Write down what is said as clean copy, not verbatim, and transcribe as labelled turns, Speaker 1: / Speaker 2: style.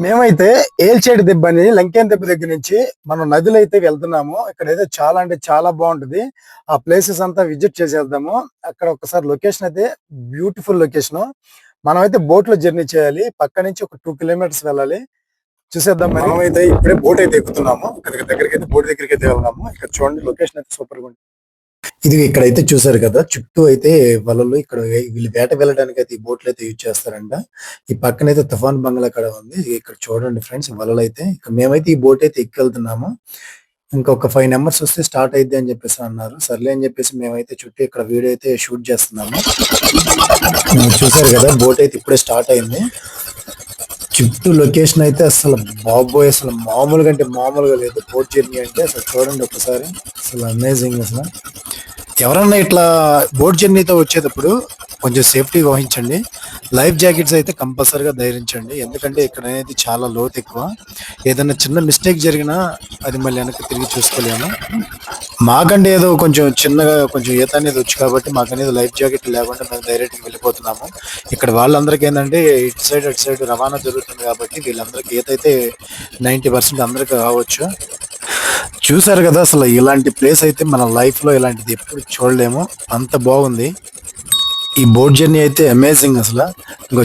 Speaker 1: మేమైతే ఏల్చేటి దిబ్బ అని లంకేన్ దిబ్బ దగ్గర నుంచి మనం నదిలో అయితే వెళ్తున్నాము. ఇక్కడైతే చాలా అంటే చాలా బాగుంటది. ఆ ప్లేసెస్ అంతా విజిట్ చేసేద్దాము. అక్కడ ఒకసారి లొకేషన్ అయితే బ్యూటిఫుల్ లొకేషన్. మనమైతే బోట్ లో జర్నీ చేయాలి. పక్క నుంచి ఒక 2 కిలోమీటర్స్ వెళ్ళాలి. చూసేద్దాం. మనమైతే ఇప్పుడే బోట్ అయితే ఎక్కుతున్నాము. దగ్గరికి అయితే బోట్ దగ్గరికి అయితే వెళ్దాము. ఇక్కడ చూడండి లొకేషన్ అయితే సూపర్ గా ఉంది. ఇది ఇక్కడైతే చూసారు కదా, చుట్టూ అయితే వలలు. ఇక్కడ వీళ్ళు వేట వెళ్ళడానికి అయితే ఈ బోట్లు అయితే యూజ్ చేస్తారంట. ఈ పక్కన అయితే తుఫాన్ బంగ్లా అక్కడ ఉంది. ఇక్కడ చూడండి ఫ్రెండ్స్, వలలు అయితే. ఇక్కడ మేమైతే ఈ బోట్ అయితే ఎక్కెళ్తున్నాము. ఇంకొక 5 నెంబర్స్ వస్తే స్టార్ట్ అయిద్ది అని చెప్పేసి అన్నారు. సర్లే అని చెప్పేసి మేమైతే చుట్టూ ఇక్కడ వీడియో అయితే షూట్ చేస్తున్నాము. చూసారు కదా, బోట్ అయితే ఇప్పుడే స్టార్ట్ అయింది. చుట్టూ లొకేషన్ అయితే అసలు బాబోయ్, అసలు మామూలుగా అంటే మామూలుగా లేదు. బోట్ జర్నీ అంటే అసలు చూడండి ఒకసారి, అసలు అమేజింగ్. అసలు ఎవరన్నా ఇట్లా బోట్ జర్నీతో వచ్చేటప్పుడు కొంచెం సేఫ్టీ వహించండి. లైఫ్ జాకెట్స్ అయితే కంపల్సరీగా ధరించండి. ఎందుకంటే ఇక్కడ అనేది చాలా లోతు ఎక్కువ. ఏదైనా చిన్న మిస్టేక్ జరిగినా అది మళ్ళీ వెనక్కి తిరిగి చూసుకోలేము. మాకంటే ఏదో కొంచెం చిన్నగా కొంచెం ఈత అనేది వచ్చు కాబట్టి మాకనేది లైఫ్ జాకెట్ లేకుండా మేము డైరెక్ట్గా వెళ్ళిపోతున్నాము. ఇక్కడ వాళ్ళందరికీ ఏంటంటే ఇటు సైడ్ అటు సైడ్ రవాణా జరుగుతుంది కాబట్టి వీళ్ళందరికీ ఈత అయితే 90% అందరికీ కావచ్చు. చూసారు కదా, అసలు ఇలాంటి ప్లేస్ అయితే మన లైఫ్ లో ఇలాంటిది ఎప్పుడు చూడలేము. అంత బాగుంది ఈ బోట్ జర్నీ అయితే. అమేజింగ్ అసలు. ఇంకో